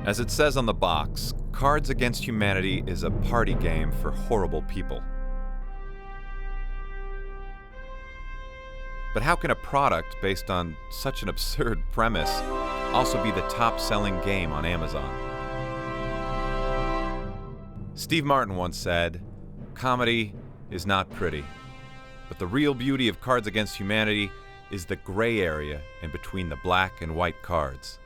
As it says on the box, Cards Against Humanity is a party game for horrible people. But how can a product based on such an absurd premise also be the top-selling game on Amazon? Steve Martin once said, "Comedy is not pretty, but the real beauty of Cards Against Humanity is the gray area in between the black and white cards."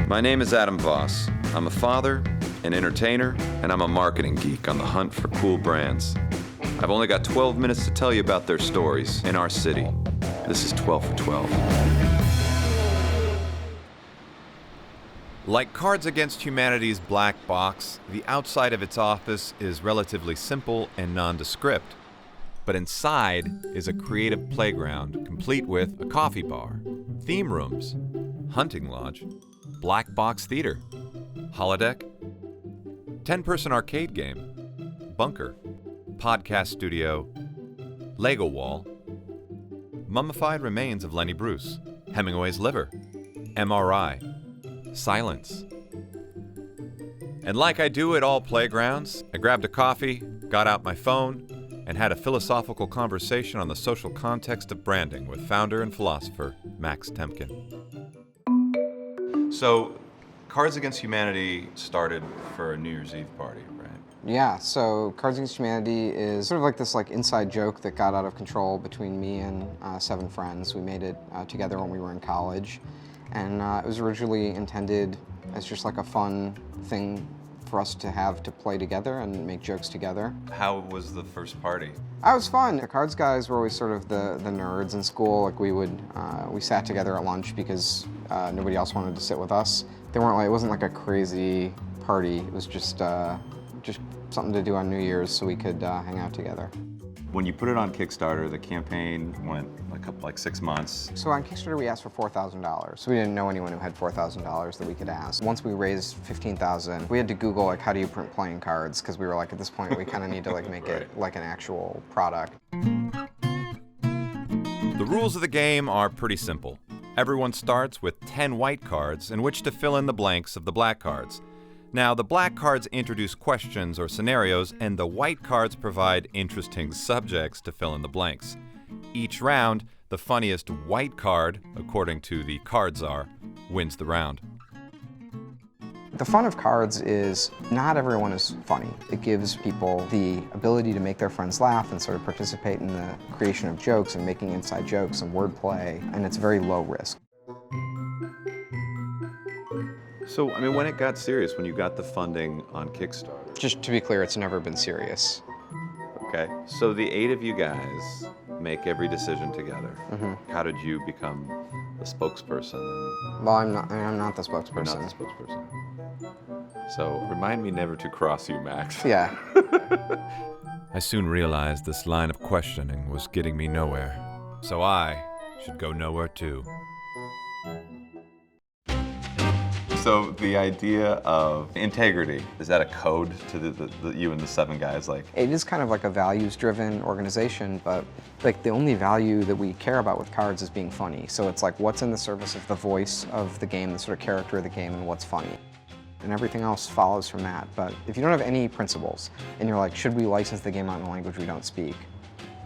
My name is Adam Voss. I'm a father, an entertainer, and I'm a marketing geek on the hunt for cool brands. I've only got 12 minutes to tell you about their stories in our city. This is 12 for 12. Like Cards Against Humanity's black box, the outside of its office is relatively simple and nondescript. But inside is a creative playground complete with a coffee bar, theme rooms, hunting lodge, black box theater, holodeck, 10-person arcade game, bunker, podcast studio, Lego wall, mummified remains of Lenny Bruce, Hemingway's liver, MRI, silence. And like I do at all playgrounds, I grabbed a coffee, got out my phone, and had a philosophical conversation on the social context of branding with founder and philosopher Max Temkin. So, Cards Against Humanity started for a New Year's Eve party, right? Yeah, so Cards Against Humanity is sort of like this inside joke that got out of control between me and 7 friends. We made it together when we were in college, and it was originally intended as just like a fun thing for us to have to play together and make jokes together. How was the first party? It was fun. The cards guys were always sort of the nerds in school. Like we sat together at lunch because nobody else wanted to sit with us. They weren't it wasn't like a crazy party. It was just something to do on New Year's so we could hang out together. When you put it on Kickstarter, the campaign went like 6 months. So on Kickstarter, we asked for $4,000. So we didn't know anyone who had $4,000 that we could ask. Once we raised $15,000, we had to Google how do you print playing cards, because we were at this point we kind of need to make it like an actual product. The rules of the game are pretty simple. Everyone starts with 10 white cards in which to fill in the blanks of the black cards. Now, the black cards introduce questions or scenarios, and the white cards provide interesting subjects to fill in the blanks. Each round, the funniest white card, according to the card czar, wins the round. The fun of cards is not everyone is funny. It gives people the ability to make their friends laugh and sort of participate in the creation of jokes and making inside jokes and wordplay, and it's very low risk. So, when it got serious, when you got the funding on Kickstarter? Just to be clear, it's never been serious. Okay, so the 8 of you guys make every decision together. Mm-hmm. How did you become the spokesperson? Well, I'm not the spokesperson. You're not the spokesperson. So, remind me never to cross you, Max. Yeah. I soon realized this line of questioning was getting me nowhere, so I should go nowhere too. So the idea of integrity, is that a code to the you and the 7 guys? It is kind of like a values-driven organization, but the only value that we care about with cards is being funny. So it's what's in the service of the voice of the game, the sort of character of the game, and what's funny. And everything else follows from that. But if you don't have any principles, and you're should we license the game out in a language we don't speak?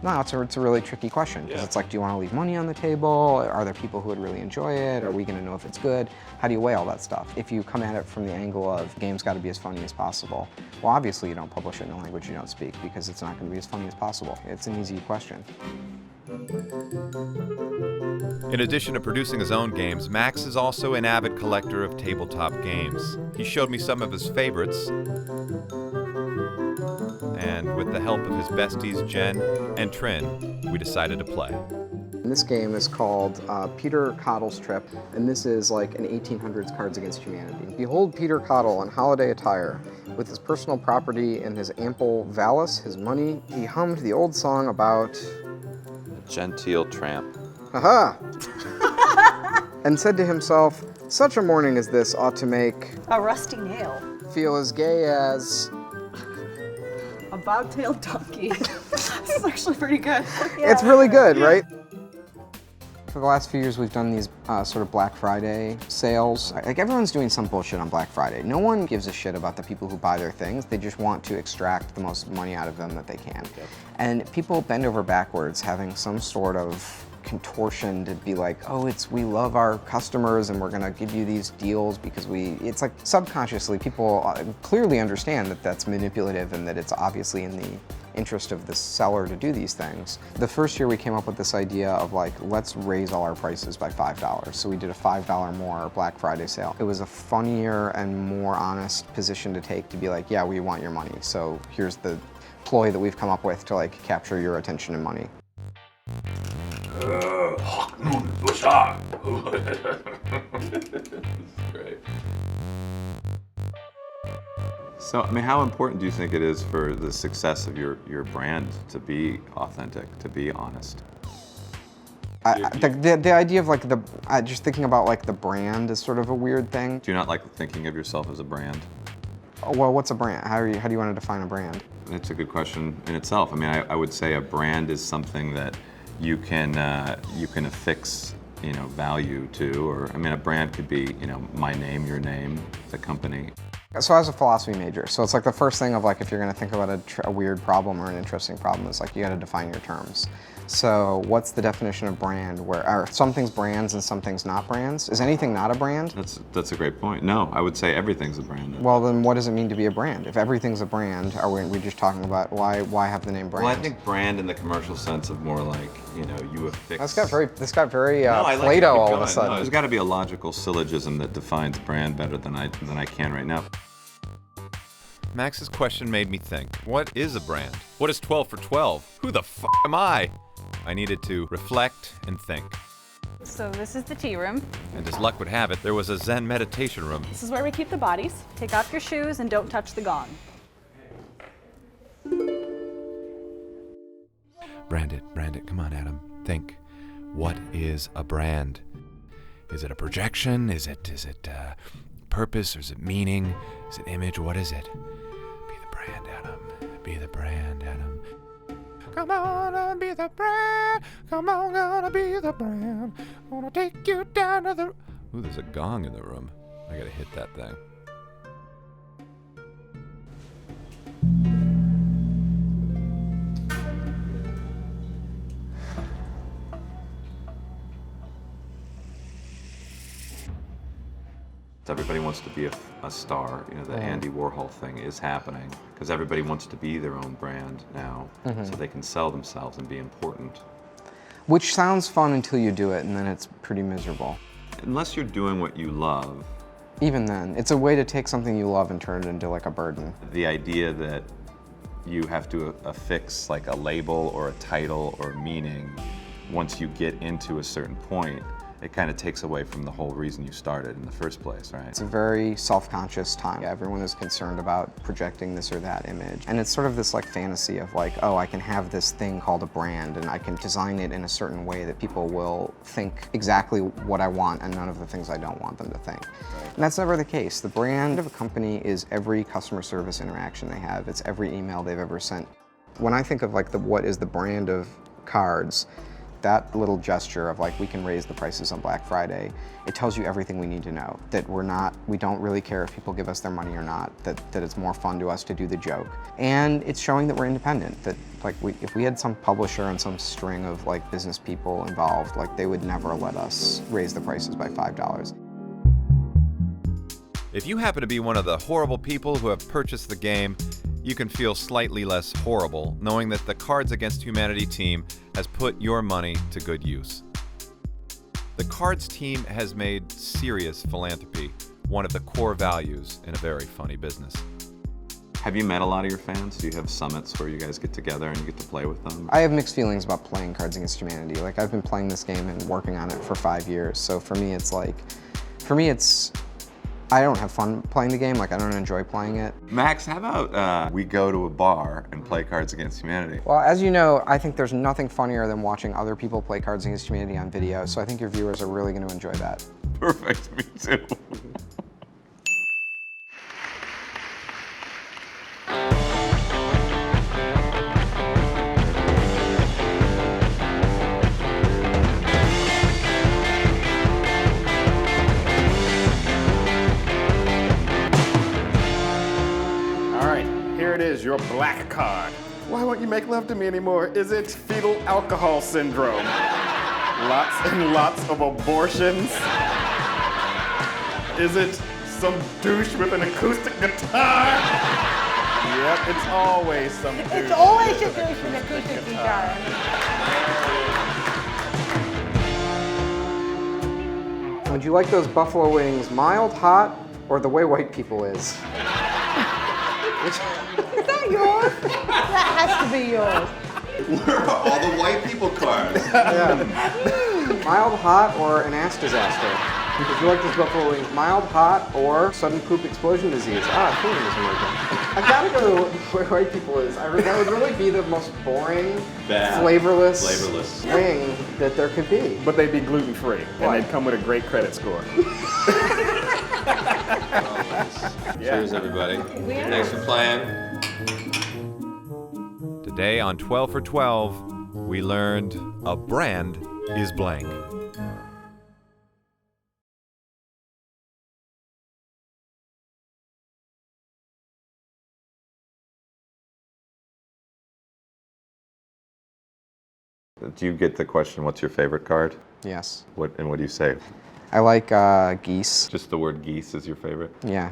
No, it's a really tricky question, because it's do you want to leave money on the table? Are there people who would really enjoy it? Are we going to know if it's good? How do you weigh all that stuff? If you come at it from the angle of game's got to be as funny as possible, well, obviously you don't publish it in a language you don't speak, because it's not going to be as funny as possible. It's an easy question. In addition to producing his own games, Max is also an avid collector of tabletop games. He showed me some of his favorites, and with the help of his besties Jen and Trin, we decided to play. And this game is called Peter Cottle's Trip, and this is an 1800s Cards Against Humanity. Behold Peter Cottle in holiday attire. With his personal property and his ample valise, his money, he hummed the old song about a genteel tramp. Aha! And said to himself, such a morning as this ought to make a rusty nail feel as gay as a bobtailed donkey. This is actually pretty good. Yeah, it's really good, right? For the last few years, we've done these sort of Black Friday sales. Like, everyone's doing some bullshit on Black Friday. No one gives a shit about the people who buy their things. They just want to extract the most money out of them that they can. Yep. And people bend over backwards having some sort of contortion to be like, oh, we love our customers and we're gonna give you these deals because it's like subconsciously people clearly understand that that's manipulative and that it's obviously in the interest of the seller to do these things. The first year we came up with this idea of like, let's raise all our prices by $5. So we did a $5 more Black Friday sale. It was a funnier and more honest position to take, to be like, yeah, we want your money. So here's the ploy that we've come up with to like capture your attention and money. Great. So, I mean, how important do you think it is for the success of your brand to be authentic, to be honest? The idea of like just thinking about like the brand is sort of a weird thing. Do you not like thinking of yourself as a brand? Well, what's a brand? How do you want to define a brand? That's a good question in itself. I mean, I would say a brand is something that you can affix, value to, or, I mean, a brand could be, my name, your name, the company. So I was a philosophy major, so it's like the first thing of like, if you're gonna think about a weird problem or an interesting problem, is like, you gotta define your terms. So what's the definition of brand? Where are some things brands and some things not brands? Is anything not a brand? That's a great point. No, I would say everything's a brand. Well, then what does it mean to be a brand? If everything's a brand, are we just talking about why have the name brand? Well, I think brand in the commercial sense of more like, you affix. This got very Plato all of a sudden. No, there's got to be a logical syllogism that defines brand better than I can right now. Max's question made me think, what is a brand? What is 12 for 12? Who the f*** am I? I needed to reflect and think. So this is the tea room. And as luck would have it, there was a Zen meditation room. This is where we keep the bodies. Take off your shoes and don't touch the gong. Brand it, come on, Adam. Think. What is a brand? Is it a projection? Is it purpose, or is it meaning? Is it image? What is it? Be the brand, Adam. Be the brand, Adam. Come on and be the brand. Come on, gonna be the brand. Gonna take you down to the... Ooh, there's a gong in the room. I gotta hit that thing. Everybody wants to be a star. The Andy Warhol thing is happening because everybody wants to be their own brand now, so they can sell themselves and be important. Which sounds fun until you do it, and then it's pretty miserable. Unless you're doing what you love. Even then, it's a way to take something you love and turn it into like a burden. The idea that you have to affix like a label or a title or meaning once you get into a certain point, it kind of takes away from the whole reason you started in the first place, right? It's a very self-conscious time. Everyone is concerned about projecting this or that image. And it's sort of this like fantasy of like, oh, I can have this thing called a brand and I can design it in a certain way that people will think exactly what I want and none of the things I don't want them to think. Right. And that's never the case. The brand of a company is every customer service interaction they have. It's every email they've ever sent. When I think of like what is the brand of cards, that little gesture of like, we can raise the prices on Black Friday, it tells you everything we need to know. That we don't really care if people give us their money or not, that it's more fun to us to do the joke. And it's showing that we're independent, that like if we had some publisher and some string of like business people involved, like they would never let us raise the prices by $5. If you happen to be one of the horrible people who have purchased the game, you can feel slightly less horrible knowing that the Cards Against Humanity team has put your money to good use. The Cards team has made serious philanthropy one of the core values in a very funny business. Have you met a lot of your fans? Do you have summits where you guys get together and you get to play with them? I have mixed feelings about playing Cards Against Humanity. Like, I've been playing this game and working on it for 5 years, so for me it's like, I don't have fun playing the game, like I don't enjoy playing it. Max, how about we go to a bar and play Cards Against Humanity? Well, as you know, I think there's nothing funnier than watching other people play Cards Against Humanity on video, so I think your viewers are really going to enjoy that. Perfect, me too. your black card. Why won't you make love to me anymore? Is it fetal alcohol syndrome? Lots and lots of abortions? Is it some douche with an acoustic guitar? Yep, it's always some douche. It's always a douche with an acoustic guitar. Would you like those buffalo wings mild, hot, or the way white people is? Is that yours? That has to be yours. Where are all the white people cards? Mild, hot, or an ass disaster? Would you like those buffalo wings mild, hot, or sudden poop explosion disease? Kingdom is emerging. I gotta go where white people is. That would really be the most boring, flavorless wing that there could be. But they'd be gluten-free, and they'd come with a great credit score. Cheers, everybody. Thanks for playing. Today on 12 for 12, we learned a brand is blank. Do you get the question, what's your favorite card? Yes. What do you say? I like geese. Just the word geese is your favorite? Yeah.